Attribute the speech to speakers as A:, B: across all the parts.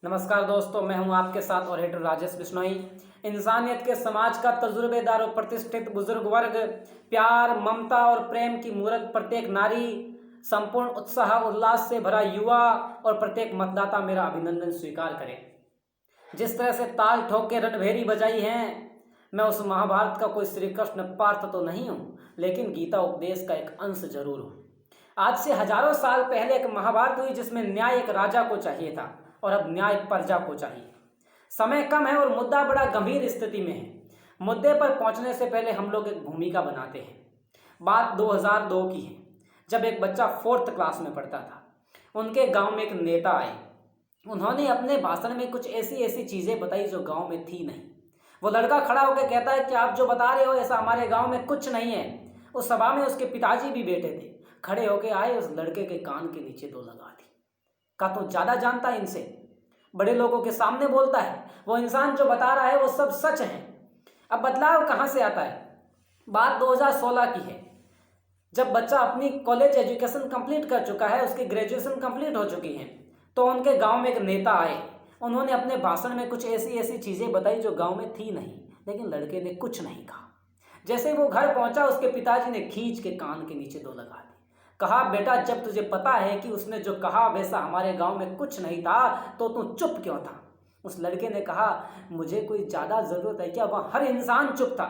A: नमस्कार दोस्तों, मैं हूं आपके साथ और हेडर राजेश बिश्नोई। इंसानियत के समाज का तजुर्बेदार और प्रतिष्ठित बुजुर्ग वर्ग, प्यार, ममता और प्रेम की मूरत प्रत्येक नारी, संपूर्ण उत्साह उल्लास से भरा युवा और प्रत्येक मतदाता मेरा अभिनंदन स्वीकार करें। जिस तरह से ताल ठोक के रणभेरी बजाई हैं, मैं उस महाभारत का कोई श्री कृष्ण पार्थ तो नहीं हूँ, लेकिन गीता उपदेश का एक अंश जरूर हूँ। आज से हजारों साल पहले एक महाभारत हुई जिसमें न्याय एक राजा को चाहिए था और अब न्याय प्रजा को चाहिए। समय कम है और मुद्दा बड़ा गंभीर स्थिति में है। मुद्दे पर पहुंचने से पहले हम लोग एक भूमिका बनाते हैं। बात 2002 की है, जब एक बच्चा 4th क्लास में पढ़ता था। उनके गांव में एक नेता आए। उन्होंने अपने भाषण में कुछ ऐसी ऐसी चीज़ें बताई जो गांव में थी नहीं। वो लड़का खड़ा होकर कहता है कि आप जो बता रहे हो ऐसा हमारे गांव में कुछ नहीं है। उस सभा में उसके पिताजी भी बैठे थे। खड़े होके आए, उस लड़के के कान के नीचे 2 लगा दी। का तो ज़्यादा जानता है इनसे, बड़े लोगों के सामने बोलता है, वो इंसान जो बता रहा है वो सब सच है। अब बदलाव कहाँ से आता है? बात 2016 की है, जब बच्चा अपनी कॉलेज एजुकेशन कंप्लीट कर चुका है, उसकी ग्रेजुएशन कंप्लीट हो चुकी है, तो उनके गांव में एक नेता आए। उन्होंने अपने भाषण में कुछ ऐसी ऐसी चीज़ें बताई जो गांव में थी नहीं, लेकिन लड़के ने कुछ नहीं कहा। जैसे वो घर पहुंचा, उसके पिताजी ने खींच के कान के नीचे 2 लगा दी। कहा, बेटा जब तुझे पता है कि उसने जो कहा वैसा हमारे गांव में कुछ नहीं था, तो तू चुप क्यों था? उस लड़के ने कहा, मुझे कोई ज़्यादा ज़रूरत है क्या? वह हर इंसान चुप था।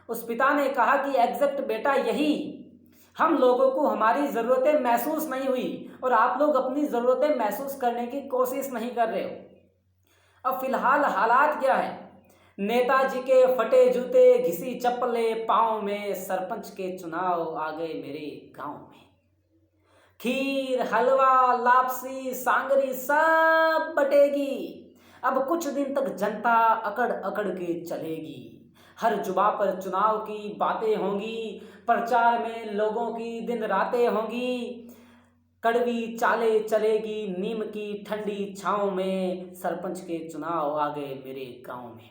A: उस पिता ने कहा कि एग्जैक्ट बेटा यही, हम लोगों को हमारी ज़रूरतें महसूस नहीं हुई और आप लोग अपनी ज़रूरतें महसूस करने की कोशिश नहीं कर रहे हो। अब फिलहाल हालात क्या है? नेताजी के फटे जूते, घिसी चप्पलें पाँव में, सरपंच के चुनाव आ गए मेरे गांव में। खीर, हलवा, लापसी, सांगरी सब बटेगी। अब कुछ दिन तक जनता अकड़ अकड़ के चलेगी। हर जुबा पर चुनाव की बातें होंगी, प्रचार में लोगों की दिन रातें होंगी। कड़वी चाले चलेगी नीम की ठंडी छाँव में, सरपंच के चुनाव आ गए मेरे गांव में।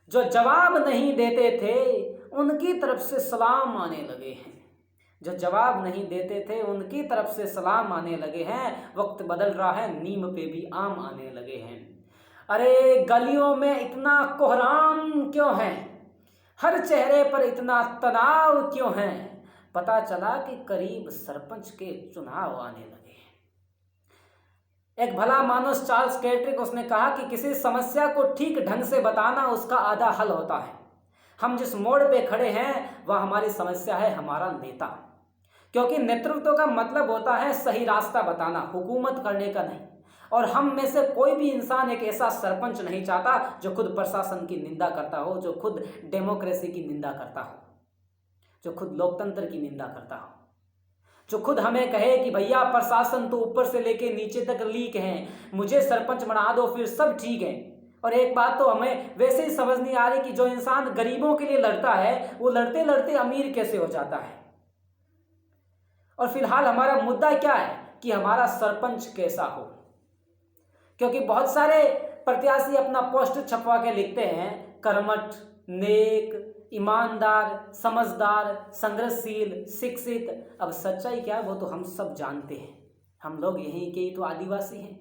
A: जो जवाब नहीं देते थे उनकी तरफ से सलाम आने लगे हैं। जो जवाब नहीं देते थे उनकी तरफ से सलाम आने लगे हैं। वक्त बदल रहा है, नीम पे भी आम आने लगे हैं। अरे गलियों में इतना कोहराम क्यों है? हर चेहरे पर इतना तनाव क्यों है? पता चला कि करीब सरपंच के चुनाव आने लगे हैं। एक भला मानुस चार्ल्स कैट्रिक, उसने कहा कि किसी समस्या को ठीक ढंग से बताना उसका आधा हल होता है। हम जिस मोड़ पे खड़े हैं वह हमारी समस्या है, हमारा नेता। क्योंकि नेतृत्व का मतलब होता है सही रास्ता बताना, हुकूमत करने का नहीं। और हम में से कोई भी इंसान एक ऐसा सरपंच नहीं चाहता जो खुद प्रशासन की निंदा करता हो, जो खुद डेमोक्रेसी की निंदा करता हो, जो खुद लोकतंत्र की निंदा करता हो, जो खुद हमें कहे कि भैया प्रशासन तो ऊपर से लेके नीचे तक लीक है, मुझे सरपंच बना दो फिर सब ठीक है। और एक बात तो हमें वैसे ही समझ नहीं आ रही कि जो इंसान गरीबों के लिए लड़ता है वो लड़ते लड़ते अमीर कैसे हो जाता है। और फिलहाल हमारा मुद्दा क्या है कि हमारा सरपंच कैसा हो। क्योंकि बहुत सारे प्रत्याशी अपना पोस्ट छपवा के लिखते हैं, कर्मठ, नेक, ईमानदार, समझदार, संघर्षशील, शिक्षित। अब सच्चाई क्या है वो तो हम सब जानते हैं। हम लोग यहीं के ही तो आदिवासी हैं।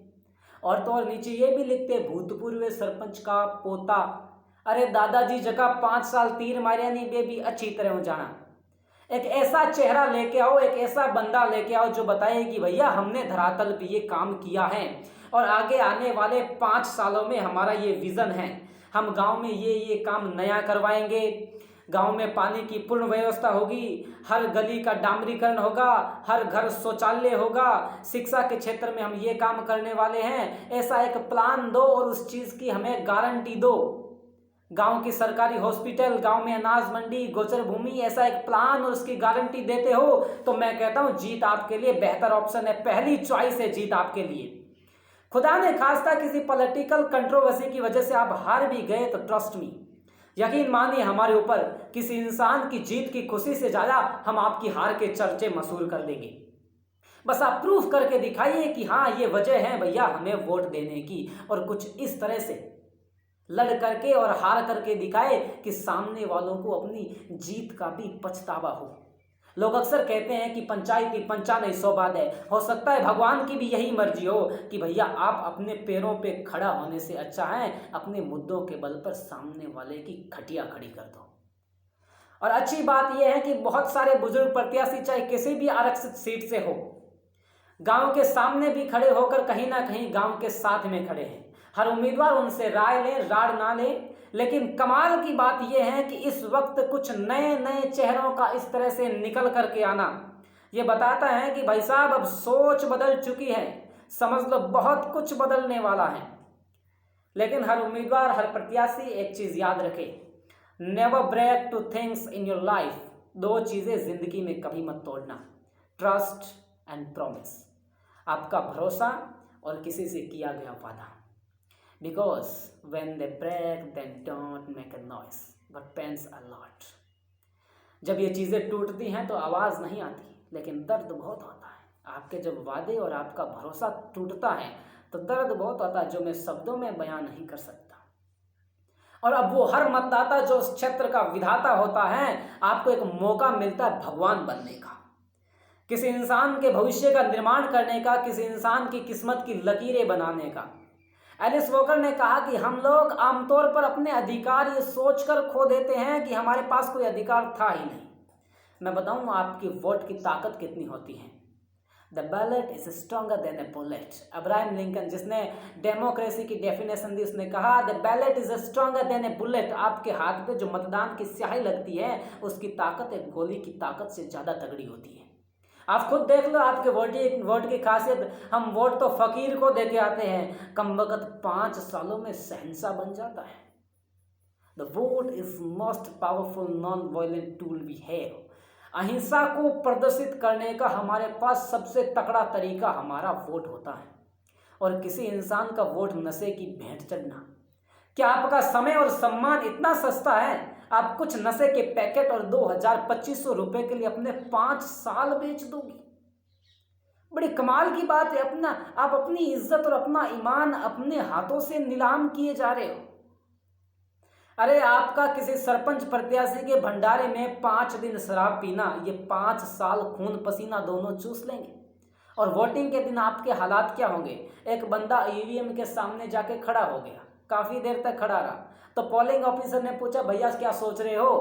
A: और तो और नीचे ये भी लिखते, भूतपूर्व सरपंच का पोता। अरे दादाजी जगह 5 साल तीर मारिया नहीं बेबी अच्छी तरह हो जाना। एक ऐसा चेहरा लेके आओ, एक ऐसा बंदा लेके आओ जो बताए कि भैया हमने धरातल पे ये काम किया है और आगे आने वाले 5 सालों में हमारा ये विजन है। हम गांव में ये काम नया करवाएंगे। गांव में पानी की पूर्ण व्यवस्था होगी, हर गली का डामरीकरण होगा, हर घर शौचालय होगा, शिक्षा के क्षेत्र में हम ये काम करने वाले हैं। ऐसा एक प्लान दो और उस चीज़ की हमें गारंटी दो। गांव की सरकारी हॉस्पिटल, गांव में अनाज मंडी, गोचर भूमि, ऐसा एक प्लान और उसकी गारंटी देते हो तो मैं कहता हूं जीत आपके लिए बेहतर ऑप्शन है, पहली चॉइस है जीत आपके लिए। खुदा ने खास्ता किसी पॉलिटिकल कंट्रोवर्सी की वजह से आप हार भी गए तो ट्रस्ट मी, यकीन मानिए हमारे ऊपर किसी इंसान की जीत की खुशी से ज़्यादा हम आपकी हार के चर्चे मशहूर कर देंगे। बस आप प्रूफ करके दिखाइए कि हाँ ये वजह है भैया हमें वोट देने की, और कुछ इस तरह से लड़ करके और हार करके दिखाए कि सामने वालों को अपनी जीत का भी पछतावा हो। लोग अक्सर कहते हैं कि पंचायती पंचा नहीं सौ बात है। हो सकता है भगवान की भी यही मर्जी हो कि भैया आप अपने पैरों पे खड़ा होने से अच्छा है अपने मुद्दों के बल पर सामने वाले की खटिया खड़ी कर दो। और अच्छी बात यह है कि बहुत सारे बुजुर्ग प्रत्याशी चाहे किसी भी आरक्षित सीट से हो, गांव के सामने भी खड़े होकर कहीं ना कहीं गांव के साथ में खड़े हैं। हर उम्मीदवार उनसे राय ले, राड़ ना ले, लेकिन कमाल की बात यह है कि इस वक्त कुछ नए नए चेहरों का इस तरह से निकल करके आना ये बताता है कि भाई साहब अब सोच बदल चुकी है, समझ लो बहुत कुछ बदलने वाला है। लेकिन हर उम्मीदवार, हर प्रत्याशी एक चीज याद रखे, never break two things in your life. दो चीजें जिंदगी में कभी मत तोड़ना, ट्रस्ट एंड प्रॉमिस, आपका भरोसा और किसी से किया गया वादा। Because when they break, then don't make a noise, but pains a lot. जब ये चीज़ें टूटती हैं तो आवाज़ नहीं आती, लेकिन दर्द बहुत होता है। आपके जब वादे और आपका भरोसा टूटता है तो दर्द बहुत होता है जो मैं शब्दों में बयान नहीं कर सकता। और अब वो हर मतदाता जो उस क्षेत्र का विधाता होता है, आपको एक मौका मिलता है भगवान बनने का, किसी इंसान के भविष्य का निर्माण करने का, किसी इंसान की किस्मत की लकीरें बनाने का। एलिस वॉकर ने कहा कि हम लोग आमतौर पर अपने अधिकार ये सोचकर खो देते हैं कि हमारे पास कोई अधिकार था ही नहीं। मैं बताऊं आपकी वोट की ताकत कितनी होती है। The ballot is stronger than A bullet. Abraham Lincoln जिसने डेमोक्रेसी की डेफिनेशन दी, उसने कहा the ballot is stronger than A bullet. आपके हाथ पे जो मतदान की स्याही लगती है उसकी ताकत एक गोली की ताकत से ज़्यादा तगड़ी होती है। आप खुद देख लो आपके वोट की खासियत। हम वोट तो फकीर को दे के आते हैं, कम वक्त 5 सालों में शहंशाह बन जाता है। The vote is most powerful non violent tool we have. अहिंसा को प्रदर्शित करने का हमारे पास सबसे तगड़ा तरीका हमारा वोट होता है। और किसी इंसान का वोट नशे की भेंट चढ़ना। क्या आपका समय और सम्मान इतना सस्ता है आप कुछ नशे के पैकेट और 2000-2500 रुपए के लिए अपने 5 साल बेच दोगे? बड़ी कमाल की बात है। आप अपनी इज्जत और अपना ईमान अपने हाथों से नीलाम किए जा रहे हो। अरे आपका किसी सरपंच प्रत्याशी के भंडारे में 5 दिन शराब पीना, ये 5 साल खून पसीना दोनों चूस लेंगे। और वोटिंग के दिन आपके हालात क्या होंगे? एक बंदा ईवीएम के सामने जाके खड़ा हो गया, काफी देर तक खड़ा रहा, तो पोलिंग ऑफिसर ने पूछा भैया क्या सोच रहे हो?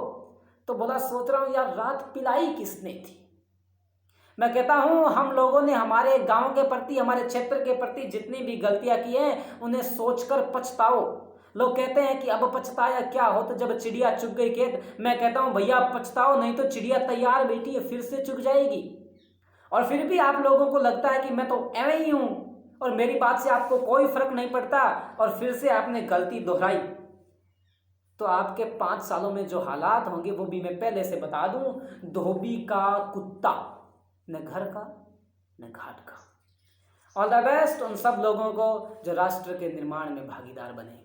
A: तो बोला सोच रहा हूं यार रात पिलाई किसने थी। मैं कहता हूं हम लोगों ने हमारे गांव के प्रति, हमारे क्षेत्र के प्रति जितनी भी गलतियां की हैं उन्हें सोचकर पछताओ। लोग कहते हैं कि अब पछताया क्या हो तो जब चिड़िया चुग गई खेत। मैं कहता हूं भैया पछताओ, नहीं तो चिड़िया तैयार बैठी है फिर से चुग जाएगी। और फिर भी आप लोगों को लगता है कि मैं तो एवं ही हूं और मेरी बात से आपको कोई फर्क नहीं पड़ता और फिर से आपने गलती दोहराई। तो आपके 5 सालों में जो हालात होंगे वो भी मैं पहले से बता दूं, धोबी का कुत्ता, न घर का न घाट का। ऑल द बेस्ट उन सब लोगों को जो राष्ट्र के निर्माण में भागीदार बनेंगे।